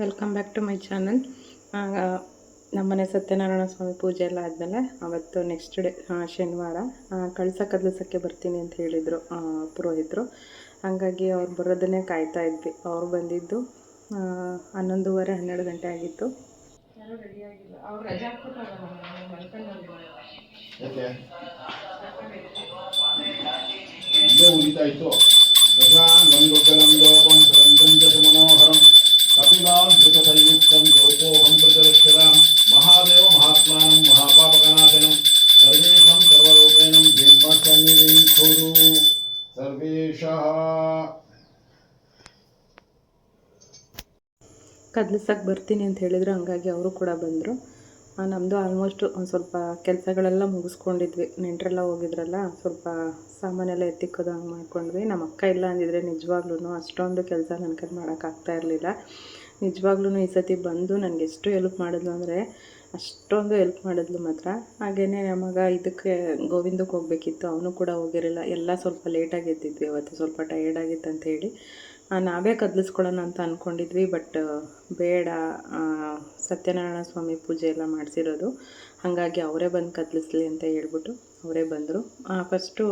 Welcome back to my channel. ನಮ್ಮನೆ ಸತ್ಯನಾರಾಯಣ ಸ್ವಾಮಿ ಪೂಜೆ ಎಲ್ಲ ಆದಮೇಲೆ ಅವತ್ತು ನೆಕ್ಸ್ಟ್ ಡೇ ಶನಿವಾರ ಕಳಸ ಕದಲಿಸೋಕ್ಕೆ ಬರ್ತೀನಿ ಅಂತ ಹೇಳಿದರು ಪುರೋಹಿತರು. ಹಾಗಾಗಿ ಅವ್ರು ಬರೋದನ್ನೇ ಕಾಯ್ತಾ ಇದ್ವಿ. ಅವ್ರು ಬಂದಿದ್ದು 11:30 12 ಗಂಟೆ ಆಗಿತ್ತು. ಯಾರೂ ರೆಡಿ ಆಗಿಲ್ಲ. ಅವ್ರು ರಜೆ कपिलाद्भुतसंयुक्तं दोपोऽहं प्रदर्शयामि महादेव महात्मानं महापापकनाशनं सर्वेषां सर्वरूपेणं ब्रह्मसन्निधिं कुरु सर्वेषः. ಕದಲಿಸಕ್ಕೆ ಬರ್ತೀನಿ ಅಂತ ಹೇಳಿದ್ರು. ಹಂಗಾಗಿ ಅವರು ಕೂಡ ಬಂದರು. ನಮ್ಮದು ಆಲ್ಮೋಸ್ಟ್ ಒಂದು ಸ್ವಲ್ಪ ಕೆಲಸಗಳೆಲ್ಲ ಮುಗಿಸ್ಕೊಂಡಿದ್ವಿ. ನೆಂಟರೆಲ್ಲ ಹೋಗಿದ್ರಲ್ಲ, ಸ್ವಲ್ಪ ಸಾಮಾನೆಲ್ಲ ಎತ್ತಿಕ್ಕೋದು ಹಂಗೆ ಮಾಡ್ಕೊಂಡ್ವಿ. ನಮ್ಮ ಅಕ್ಕ ಇಲ್ಲ ಅಂದಿದ್ರೆ ನಿಜವಾಗ್ಲೂ ಅಷ್ಟೊಂದು ಕೆಲಸ ನನ್ನ ಕೈ ಮಾಡೋಕ್ಕಾಗ್ತಾ ಇರಲಿಲ್ಲ. ನಿಜವಾಗ್ಲೂ ಈ ಸತಿ ಬಂದು ನನಗೆ ಎಷ್ಟು ಹೆಲ್ಪ್ ಮಾಡಿದ್ಲು ಅಂದರೆ ಅಷ್ಟೊಂದು ಹೆಲ್ಪ್ ಮಾಡಿದ್ಲು ಮಾತ್ರ. ಹಾಗೆಯೇ ನಮಗ ಇದಕ್ಕೆ ಗೋವಿಂದಕ್ಕೆ ಹೋಗಬೇಕಿತ್ತು, ಅವನು ಕೂಡ ಹೋಗಿರಲಿಲ್ಲ. ಎಲ್ಲ ಸ್ವಲ್ಪ ಲೇಟಾಗಿ ಎದ್ದಿದ್ವಿ ಅವತ್ತು, ಸ್ವಲ್ಪ ಟಯರ್ಡ್ ಆಗಿತ್ತು ಅಂಥೇಳಿ ನಾವೇ ಕದಲಿಸ್ಕೊಳ್ಳೋಣ ಅಂತ ಅಂದ್ಕೊಂಡಿದ್ವಿ. ಬಟ್ ಬೇಡ, ಸತ್ಯನಾರಾಯಣ ಸ್ವಾಮಿ ಪೂಜೆ ಎಲ್ಲ ಮಾಡಿಸಿರೋದು, ಹಾಗಾಗಿ ಅವರೇ ಬಂದು ಕದಲಿಸ್ಲಿ ಅಂತ ಹೇಳ್ಬಿಟ್ಟು ಅವರೇ ಬಂದರು. ಫಸ್ಟು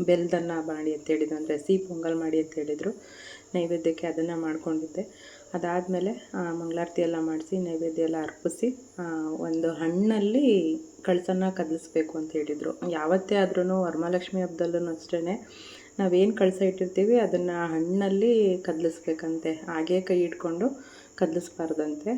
ಬೆಲ್ಲದನ್ನ ಮಾಡಿ ಅಂತ ಹೇಳಿದ್ರು, ಅಂದರೆ ಸಿಹಿ ಪೊಂಗಲ್ ಮಾಡಿ ಅಂತ ಹೇಳಿದರು ನೈವೇದ್ಯಕ್ಕೆ. ಅದನ್ನು ಮಾಡ್ಕೊಂಡಿದ್ದೆ. ಅದಾದಮೇಲೆ ಮಂಗಳಾರತಿ ಎಲ್ಲ ಮಾಡಿಸಿ ನೈವೇದ್ಯ ಎಲ್ಲ ಅರ್ಪಿಸಿ ಒಂದು ಹಣ್ಣಲ್ಲಿ ಕಳಸನ ಕದಲಿಸ್ಬೇಕು ಅಂತ ಹೇಳಿದರು. ಯಾವತ್ತೇ ಆದ್ರೂ ವರಮಹಾಲಕ್ಷ್ಮಿ ಹಬ್ಬದಲ್ಲೂ ಅಷ್ಟೇ ನಾವೇನು ಕಳಸ ಇಟ್ಟಿರ್ತೀವಿ ಅದನ್ನು ಹಣ್ಣಲ್ಲಿ ಕದಲಿಸ್ಬೇಕಂತೆ. ಹಾಗೇ ಕೈ ಇಟ್ಕೊಂಡು ಕದಲಿಸ್ಬಾರ್ದಂತೆ.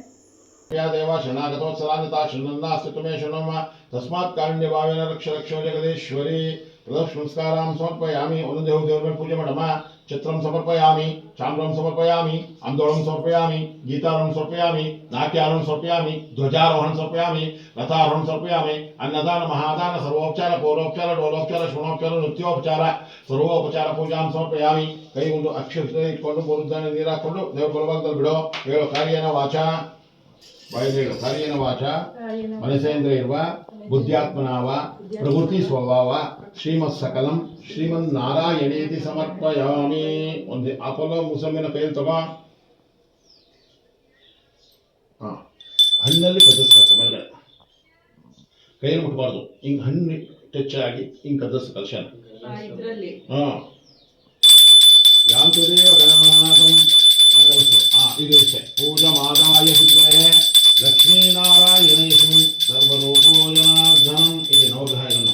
ದೇವ ಶರಣಾಗತೋತ್ಸಲಾಂಗತ ಶರಣನ್ನಾಸ್ತು ತುಮೇ ಶರಣೋಮ ತಸ್ಮಾತ್ ಕಾರುಣ್ಯಭಾವೇನ ರಕ್ಷ ರಕ್ಷೋ ಜಗದೀಶ್ವರಿ. ಪ್ರದಕ್ಷ ನಮಸ್ಕಾರಾಂ ಸಮರ್ಪಯಾಮಿ. ಒಂದು ದೇವ್ರ ಪೂಜೆ ಮಾಡಮ್ಮ. ಚಿತ್ರಂ ಸಮರ್ಪಯಾಮಿ, ಚಾಮ್ರಂ ಸಮರ್ಪಯಾಮಿ, ಅಂದೋಳಂ ಸಮರ್ಪಯಾಮಿ, ಗೀತಾರಂ ಸಮರ್ಪಯಾಮಿ, ನಾಟ್ಯಾರಂ ಸಮರ್ಪಯಾಮಿ, ಧ್ವಜಾರೋಹಣ ಸಮರ್ಪಯಾಮಿ, ರಥಾರೋಹಣ ಸಮರ್ಪಯಾಮಿ. ಅನ್ನದಾನ ಮಹಾದಾನ ಸರ್ವೋಪಚಾರ ಪೌರೋಪಚಾರ ಡೋಲೋಪಚಾರ ಶ್ರವಣೋಪಚಾರ ನೃತ್ಯೋಪಚಾರ ಸರ್ವೋಪಚಾರ ಪೂಜಾಂ ಸಮರ್ಪಯಾಮಿ. ಕೈ ಒಂದು ಅಕ್ಷರ ಇಟ್ಕೊಂಡು ಮೂರುದ್ದಾನೆ ನೀರು ಹಾಕೊಂಡು ದೇವ್ರ ಬಲಭಾಗದಲ್ಲಿ ಬಿಡೋ. ಹೇಳೋ ಕಾರ್ಯನ ವಾಚ ಬಾಯಿಲೇಳು. ಕಾರ್ಯನ ವಾಚ ಮನಸೇಂದ್ರಿಯರ್ವ ಬುದ್ಧ್ಯಾತ್ಮನಾವ ಪ್ರವೃತ್ತಿ ಸ್ವಭಾವ ಶ್ರೀಮತ್ ಸಕಲಂ ಶ್ರೀಮನ್ ನಾರಾಯಣೇತಿ ಸಮರ್ಪಯಾಮಿ. ಒಂದು ಅಪೋಲೋ ಮುಸಮ್ಮಿನ ಕೈಯಲ್ಲಿ ತಗೋ. ಹಣ್ಣಲ್ಲಿ ಕದಸ್ಬೇಕು. ಮೇಲ್ಗಡೆ ಕೈಯಲ್ಲಿ ಮುಟ್ಬಾರ್ದು. ಹಿಂಗೆ ಹಣ್ಣು ಟಚ್ ಆಗಿ ಹಿಂಗೆ ಕದಸ್ ಕಲಶನ. ಯಾಂತು ದೇವ ಗಣನಾಥಂ ಕಲಸು. ಇದು ಇಷ್ಟೇ. ಪೂಜಾ ಮಾದಾಯ ಸಿದ್ಧೇ ಲಕ್ಷ್ಮೀನಾರಾಯಣೇಶಂ ಸರ್ವರೂಪೋ ಜನಾರ್ದನಂ. ಇದೆ ನವಗ್ರಹ. ಇದನ್ನು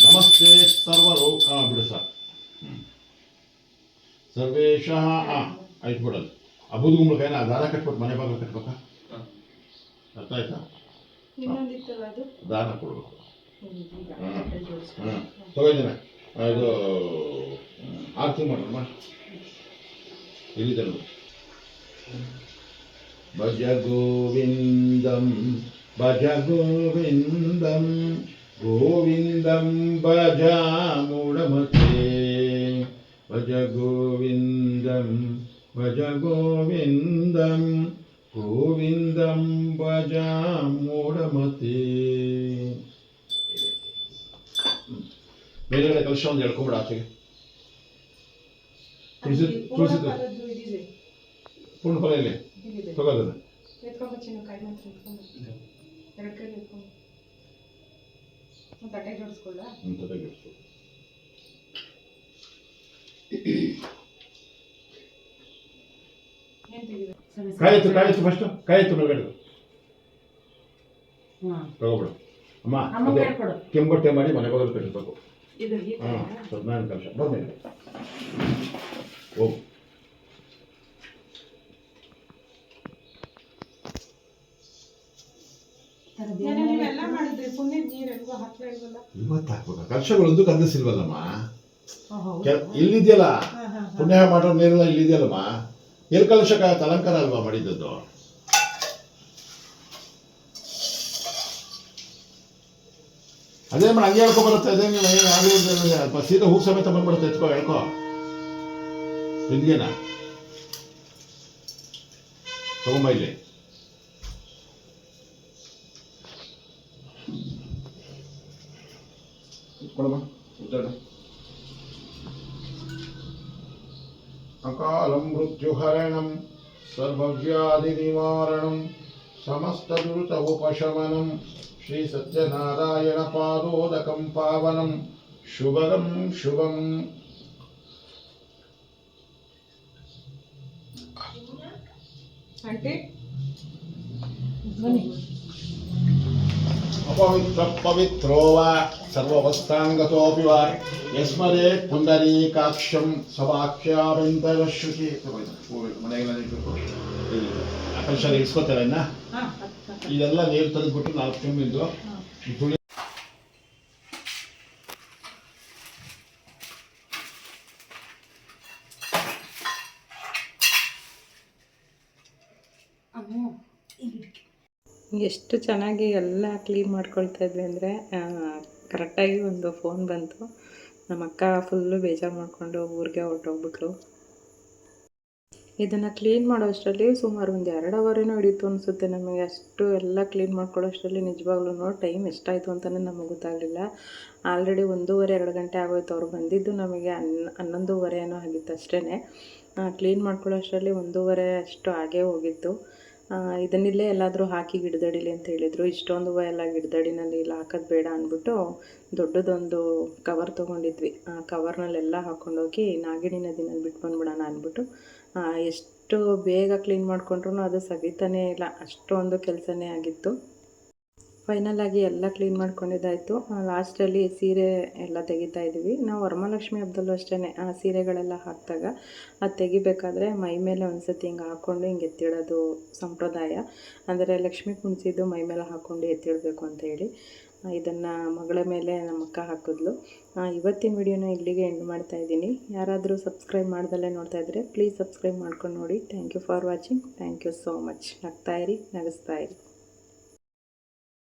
ನಮಸ್ತೆ ಸರ್ವರೂಪ ಬಿಡು ಸರ್. ಸರ್ವೇಶಃ ಆಯ್ತು ಬಿಡೋದು. ಅಬುದು ಗುಂಬಳಕಾಯಿನ ದಾರ ಕಟ್ಬಿಟ್ಟು ಮನೆ ಬಾಗಿಲು ಕಟ್ಬೇಕಾ? ಅರ್ಥ ಆಯ್ತಾ? ದಾರ ಕೊಡ್ಬೇಕು. ತಗೋದಿನ ಇದು ಆರತಿ ಮಾಡೋಣ. ಎಲ್ಲಿದೆ ನೋಡಿ. ಭಜ ಗೋವಿಂದಂ ಭಜ ಗೋವಿಂದಂ ಗೋವಿಂದಂ ಭಜ ಮೂಢಮತೆ. ಭಜ ಗೋವಿಂದಂ ಭಜ ಗೋವಿಂದಂ ಗೋವಿಂದಂ ಭಜ ಮೂಢಮತೆ. ಮೇಲ್ಗಡೆ ಕಲಶ ಒಂದು ಹೇಳ್ಕೊಂಬಿಡ ಆಚೆಗೆ. ತುಳಸಿ ಪೂರ್ಣ ಫಲ ಇಲ್ಲಿ ತಗೋದನ್ನ ಕಾಯಿತು ಫಸ್ಟ್ ಕಾಯಿತು ಮೇಲ್ಗಡೆ ತಗೋಬಿಡು. ಅಮ್ಮ ಕೆಂಬಟ್ಟೆ ಮಾಡಿ ಮನೆ ಬಾಗಿಲು ಕಟ್ಟಬೇಕು. ಸತ್ಯನಾರಾಯಣ ಕಲಶ ಬಂದ್ಮೇಲೆ ಹೋಗು. ಇವತ್ತು ಹಾಕ್ಬೇಕು. ಕಲಶಗಳೊಂದು ಕದಲಿಸಿಲ್ವಲ್ಲಮ್ಮ. ಇಲ್ಲಿದೆಯಲ್ಲ ಪುಣ್ಯ ಮಾಡೋ ನೀರೆಲ್ಲ ಇಲ್ಲಿದೆಯಲ್ಲಮ್ಮ. ಎಲ್ಲಿ ಕಲಶಕ್ಕೆ ಅಲಂಕಾರ ಅಲ್ವಾ ಮಾಡಿದ್ದದ್ದು. ಅದೇ ಮಾಡಿ ಹಂಗೆ ಹೇಳ್ಕೊ ಬರುತ್ತೆ. ಅದೇ ನೀವು ಸೀದಾ ಹೂ ಸಮೇತ ಬಂದ್ಬಿಡುತ್ತೆ. ಎತ್ಕೋ ಹೇಳ್ಕೊ. ಬಿಂದಿಗೆನ ತಗೊಂಬ ಇಲ್ಲಿ. ಕೊಡಮ್ಮ ಉದ್ದಾಡ. ಅಕಾಲಂ ಮೃತ್ಯುಹರಣಂ सर्वव्याधिनिवारणं समस्तदुरित उपशमनं श्रीसत्यनारायणपादोदकं पावनं शुभगं शुभम् आंटी बन्नी अपवित्र पवित्रो वा सर्वावस्थांगतोऽपि वा यस्मरेत् पुण्डरीकाक्षं सवाक्याभ्यन्तरश्रुति ಮನೆಗೆಲ್ಲ ಇಸ್ಕೊತಾರೆ ಇನ್ನ ಇದೆಲ್ಲ ನೀರು ತೆಗೆದ್ಬಿಟ್ಟು 4 ತುಂಬಿದ್ದು ತುಳಿ ಎಷ್ಟು ಚೆನ್ನಾಗಿ ಎಲ್ಲ ಕ್ಲೀನ್ ಮಾಡ್ಕೊಳ್ತಾ ಇದ್ವಿ ಅಂದರೆ ಕರೆಕ್ಟಾಗಿ ಒಂದು ಫೋನ್ ಬಂತು. ನಮ್ಮ ಅಕ್ಕ ಫುಲ್ಲು ಬೇಜಾರು ಮಾಡಿಕೊಂಡು ಊರಿಗೆ ಹೊರಟೋಗ್ಬಿಟ್ಲು. ಇದನ್ನು ಕ್ಲೀನ್ ಮಾಡೋ ಅಷ್ಟರಲ್ಲಿ ಸುಮಾರು ಒಂದು 2 ಅವರೇನೋ ಹಿಡಿತು ಅನಿಸುತ್ತೆ ನಮಗೆ. ಅಷ್ಟು ಎಲ್ಲ ಕ್ಲೀನ್ ಮಾಡ್ಕೊಳ್ಳೋ ಅಷ್ಟರಲ್ಲಿ ನಿಜವಾಗ್ಲೂ ಟೈಮ್ ಎಷ್ಟಾಯಿತು ಅಂತಲೇ ನಮಗೆ ಗೊತ್ತಾಗಲಿಲ್ಲ. ಆಲ್ರೆಡಿ 1:30-2 ಗಂಟೆ ಆಗೋಯ್ತು. ಅವ್ರು ಬಂದಿದ್ದು ನಮಗೆ 11:30 ಏನೋ ಆಗಿತ್ತು ಅಷ್ಟೇ. ಕ್ಲೀನ್ ಮಾಡ್ಕೊಳ್ಳೋ ಅಷ್ಟರಲ್ಲಿ 1:30 ಅಷ್ಟು ಆಗೇ ಹೋಗಿತ್ತು. ಇದನ್ನಿಲ್ಲೇ ಎಲ್ಲಾದರೂ ಹಾಕಿ ಗಿಡದಡಿಲಿ ಅಂತ ಹೇಳಿದರು. ಇಷ್ಟೊಂದು ಹೂವು ಎಲ್ಲ ಗಿಡದಡಿನಲ್ಲಿ ಇಲ್ಲಿ ಹಾಕೋದು ಬೇಡ ಅಂದ್ಬಿಟ್ಟು ದೊಡ್ಡದೊಂದು ಕವರ್ ತೊಗೊಂಡಿದ್ವಿ. ಆ ಕವರ್ನಲ್ಲೆಲ್ಲ ಹಾಕ್ಕೊಂಡೋಗಿ ನಾಗಿಣಿ ನದಿನಲ್ಲಿ ಬಿಟ್ಟು ಬಂದ್ಬಿಡೋಣ ಅಂದ್ಬಿಟ್ಟು ಎಷ್ಟು ಬೇಗ ಕ್ಲೀನ್ ಮಾಡ್ಕೊಂಡ್ರೂ ಅದು ಸವಿತಾನೇ ಇಲ್ಲ, ಅಷ್ಟೊಂದು ಕೆಲಸನೇ ಆಗಿತ್ತು. ಫೈನಲಾಗಿ ಎಲ್ಲ ಕ್ಲೀನ್ ಮಾಡ್ಕೊಂಡಿದ್ದಾಯಿತು. ಲಾಸ್ಟಲ್ಲಿ ಸೀರೆ ಎಲ್ಲ ತೆಗಿತಾ ಇದ್ದೀವಿ. ನಾವು ವರಮಹಾಲಕ್ಷ್ಮಿ ಹಬ್ಬದಲ್ಲೂ ಅಷ್ಟೇ ಆ ಸೀರೆಗಳೆಲ್ಲ ಹಾಕಿದಾಗ ಅದು ತೆಗಿಬೇಕಾದ್ರೆ ಮೈ ಮೇಲೆ ಒಂದು ಸತಿ ಹಿಂಗೆ ಹಾಕ್ಕೊಂಡು ಹಿಂಗೆ ಎತ್ತಿಡೋದು ಸಂಪ್ರದಾಯ. ಅಂದರೆ ಲಕ್ಷ್ಮಿ ಕುಣಿಸಿದ್ದು ಮೈ ಮೇಲೆ ಹಾಕ್ಕೊಂಡು ಎತ್ತಿಡಬೇಕು ಅಂತ ಹೇಳಿ ಇದನ್ನು ಮಗಳ ಮೇಲೆ ನಮ್ಮ ಅಕ್ಕ ಹಾಕಿದ್ಲು. ಇವತ್ತಿನ ವಿಡಿಯೋನ ಇಲ್ಲಿಗೆ ಎಂಡ್ ಮಾಡ್ತಾ ಇದ್ದೀನಿ. ಯಾರಾದರೂ ಸಬ್ಸ್ಕ್ರೈಬ್ ಮಾಡ್ದಲ್ಲೇ ನೋಡ್ತಾ ಇದ್ದರೆ ಪ್ಲೀಸ್ ಸಬ್ಸ್ಕ್ರೈಬ್ ಮಾಡ್ಕೊಂಡು ನೋಡಿ. Thank you for watching. Thank you so much. ನಗ್ತಾಯಿರಿ, ನಗಿಸ್ತಾಯಿರಿ.